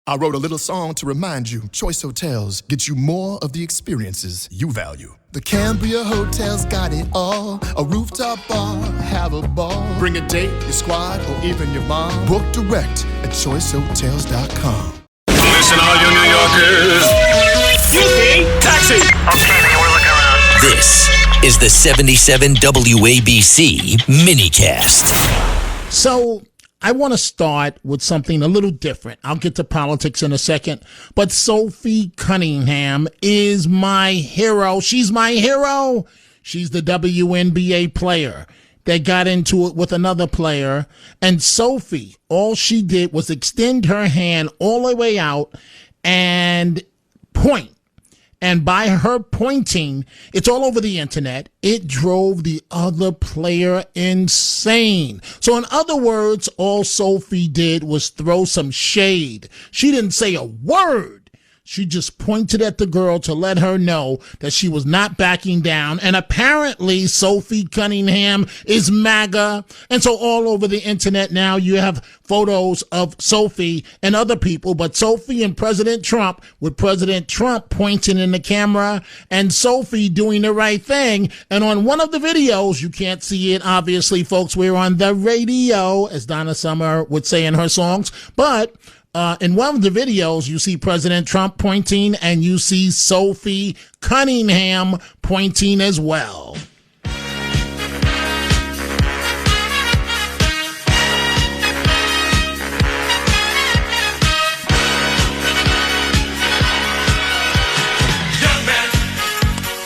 I wrote a little song to remind you, Choice Hotels get you more of the experiences you value. The Cambria Hotel's got it all. A rooftop bar, have a ball. Bring a date, your squad, or even your mom. Book direct at choicehotels.com. Listen, all you New Yorkers. Taxi! Okay, man, we're looking around. This is the 77 WABC minicast. So I want to start with something a little different. I'll get to politics in a second. But Sophie Cunningham is my hero. She's my hero. She's the WNBA player that got into it with another player. And Sophie, all she did was extend her hand all the way out and point. And by her pointing, it's all over the internet, it drove the other player insane. So in other words, all Sophie did was throw some shade. She didn't say a word. She just pointed at the girl to let her know that she was not backing down. And apparently Sophie Cunningham is MAGA. And so all over the internet now you have photos of Sophie and other people, but Sophie and President Trump, with President Trump pointing in the camera and Sophie doing the right thing. And on one of the videos, you can't see it, obviously, folks, we're on the radio, as Donna Summer would say in her songs, but in one of the videos, you see President Trump pointing and you see Sophie Cunningham pointing as well.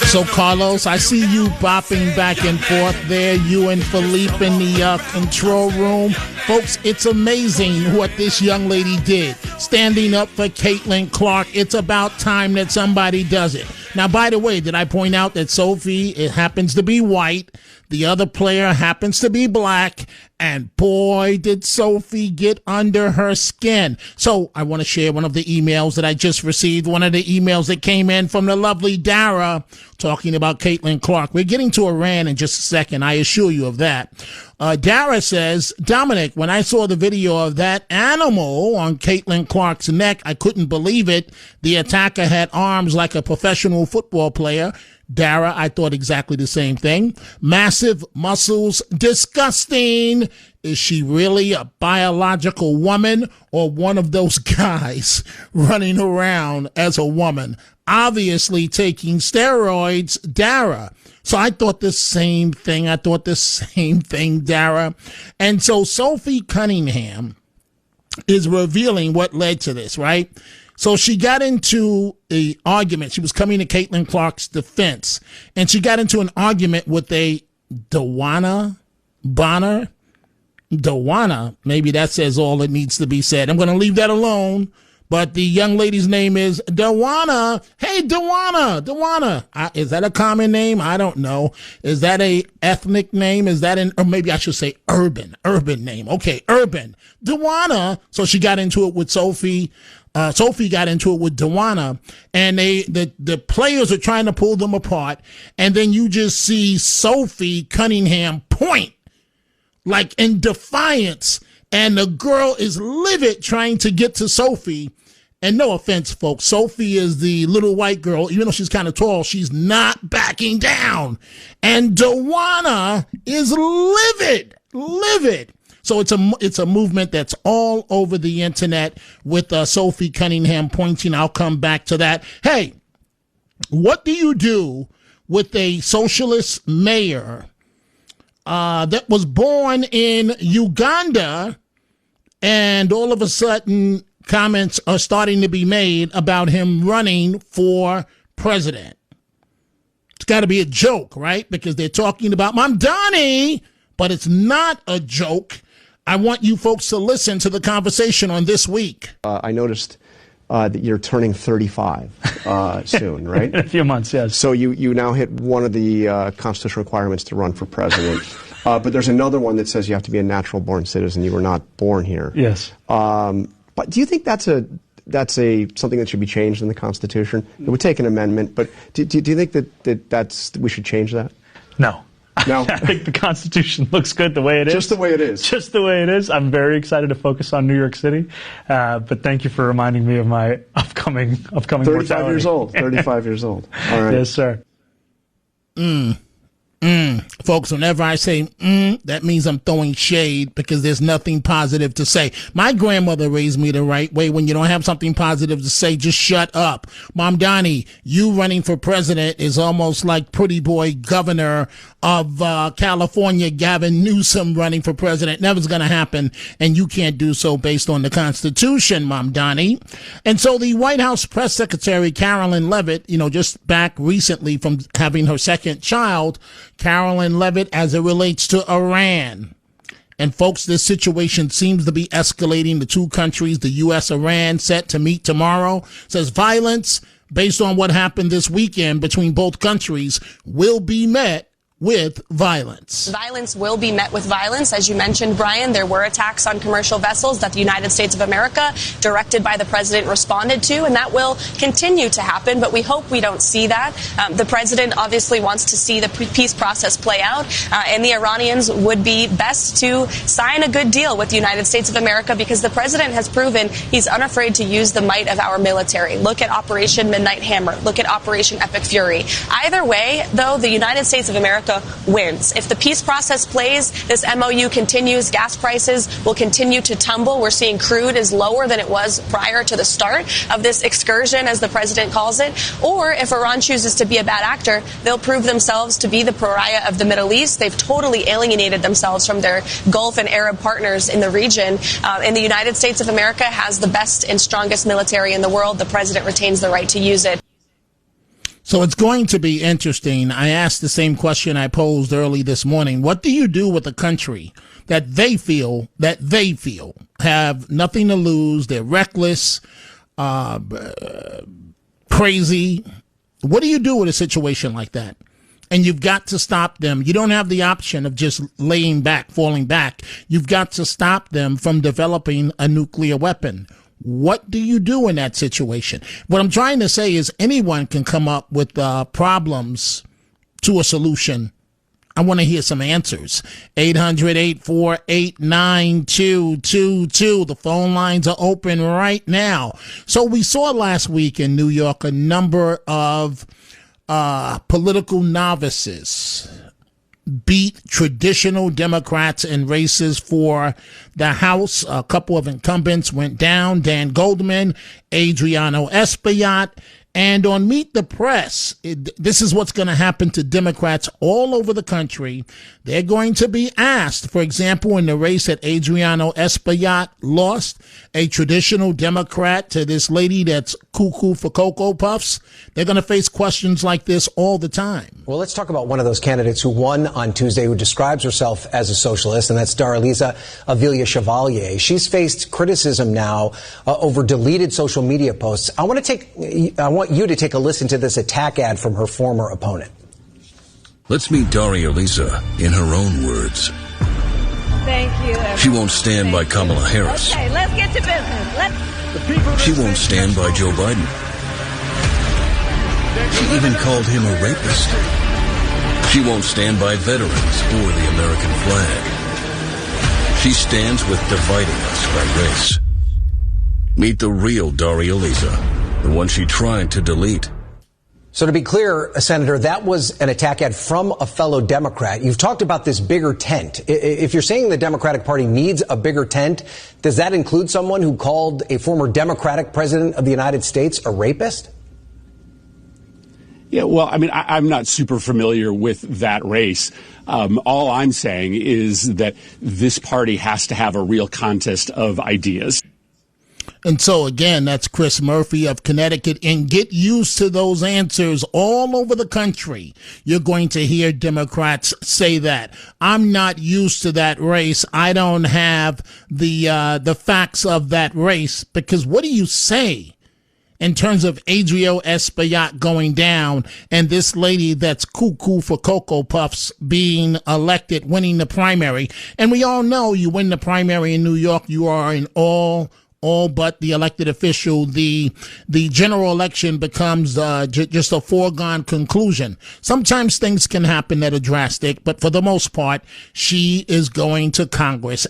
So, Carlos, I see you bopping back and forth there, you and Philippe in the control room. Folks, it's amazing what this young lady did, standing up for Caitlin Clark. It's about time that somebody does it. Now, by the way, did I point out that Sophie, it happens to be white, the other player happens to be black, and boy, did Sophie get under her skin. So I want to share one of the emails that I just received, one of the emails that came in from the lovely Dara talking about Caitlin Clark. We're getting to Iran in just a second, I assure you of that. Dara says, Dominic, when I saw the video of that animal on Caitlin Clark's neck, I couldn't believe it. The attacker had arms like a professional football player. Dara, I thought exactly the same thing. Massive muscles, disgusting. Is she really a biological woman or one of those guys running around as a woman? Obviously taking steroids, Dara. So I thought the same thing. Dara. And so Sophie Cunningham is revealing what led to this, right? So she got into an argument. She was coming to Caitlin Clark's defense, and she got into an argument with a Dawana Bonner. Dawana, maybe that says all that needs to be said. I'm going to leave that alone. But the young lady's name is Dawana. Hey, Dawana. Is that a common name? I don't know. Is that a ethnic name? Is that or maybe I should say urban name. Okay, urban. Dawana. So she got into it with Sophie. Sophie got into it with Dawana, and the players are trying to pull them apart. And then you just see Sophie Cunningham point like in defiance. And the girl is livid trying to get to Sophie. And no offense, folks, Sophie is the little white girl. Even though she's kind of tall, she's not backing down. And Dawana is livid. So it's a movement that's all over the internet with Sophie Cunningham pointing. I'll come back to that. Hey, what do you do with a socialist mayor that was born in Uganda, and all of a sudden comments are starting to be made about him running for president? It's got to be a joke, right? Because they're talking about Mamdani, but it's not a joke. I want you folks to listen to the conversation on This Week. I noticed that you're turning 35 soon, right? In a few months, yes. So you now hit one of the constitutional requirements to run for president. But there's another one that says you have to be a natural-born citizen. You were not born here. Yes. But do you think that's something that should be changed in the Constitution? It would take an amendment, but do you think that we should change that? No. No? I think the Constitution looks good the way it is. Just the way it is. Just the way it is. I'm very excited to focus on New York City. But thank you for reminding me of my upcoming 35 mortality. years old. 35 years old. All right. Yes, sir. Folks, whenever I say that means I'm throwing shade because there's nothing positive to say. My grandmother raised me the right way. When you don't have something positive to say, just shut up. Mom Donnie, you running for president is almost like pretty boy governor of California, Gavin Newsom, running for president. Never's going to happen, and you can't do so based on the Constitution, Mom Donnie. And so the White House press secretary, Carolyn Levitt, just back recently from having her second child, Carolyn Levitt, as it relates to Iran. And folks, this situation seems to be escalating. The two countries, the U.S., Iran, set to meet tomorrow. Says violence, based on what happened this weekend between both countries, will be met with violence. Violence will be met with violence. As you mentioned, Brian, there were attacks on commercial vessels that the United States of America, directed by the president, responded to, and that will continue to happen, but we hope we don't see that. The president obviously wants to see the peace process play out, and the Iranians would be best to sign a good deal with the United States of America because the president has proven he's unafraid to use the might of our military. Look at Operation Midnight Hammer. Look at Operation Epic Fury. Either way, though, the United States of America wins. If the peace process plays, this MOU continues, gas prices will continue to tumble. We're seeing crude is lower than it was prior to the start of this excursion, as the president calls it. Or if Iran chooses to be a bad actor, they'll prove themselves to be the pariah of the Middle East. They've totally alienated themselves from their Gulf and Arab partners in the region. And the United States of America has the best and strongest military in the world. The president retains the right to use it. So it's going to be interesting. I asked the same question I posed early this morning. What do you do with a country that they feel have nothing to lose? They're reckless, crazy. What do you do with a situation like that? And you've got to stop them. You don't have the option of just laying back, falling back. You've got to stop them from developing a nuclear weapon. What do you do in that situation? What I'm trying to say is anyone can come up with problems to a solution. I want to hear some answers. 800-848-9222. The phone lines are open right now. So we saw last week in New York a number of political novices beat traditional Democrats in races for the House. A couple of incumbents went down, Dan Goldman, Adriano Espaillat. And on Meet the Press, this is what's going to happen to Democrats all over the country. They're going to be asked, for example, in the race that Adriano Espaillat lost, a traditional Democrat, to this lady that's cuckoo for Cocoa Puffs. They're going to face questions like this all the time. Well, let's talk about one of those candidates who won on Tuesday, who describes herself as a socialist, and that's Darlisa Avila Chevalier. She's faced criticism now over deleted social media posts. I want you to take a listen to this attack ad from her former opponent. Let's meet Darlisa in her own words. Thank you, everyone. She won't stand by Kamala Harris. Okay, let's get to business. She won't stand by Joe Biden. She even called him a rapist. She won't stand by veterans or the American flag. She stands with dividing us by race. Meet the real Darlisa, the one she tried to delete. So to be clear, Senator, that was an attack ad from a fellow Democrat. You've talked about this bigger tent. If you're saying the Democratic Party needs a bigger tent, does that include someone who called a former Democratic president of the United States a rapist? Yeah, well, I mean, I'm not super familiar with that race. All I'm saying is that this party has to have a real contest of ideas. And so, again, that's Chris Murphy of Connecticut. And get used to those answers all over the country. You're going to hear Democrats say that. I'm not used to that race. I don't have the facts of that race. Because what do you say in terms of Adriano Espaillat going down and this lady that's cuckoo for Cocoa Puffs being elected, winning the primary? And we all know you win the primary in New York, you are an all all but the elected official, the general election becomes just a foregone conclusion. Sometimes things can happen that are drastic, but for the most part, she is going to Congress.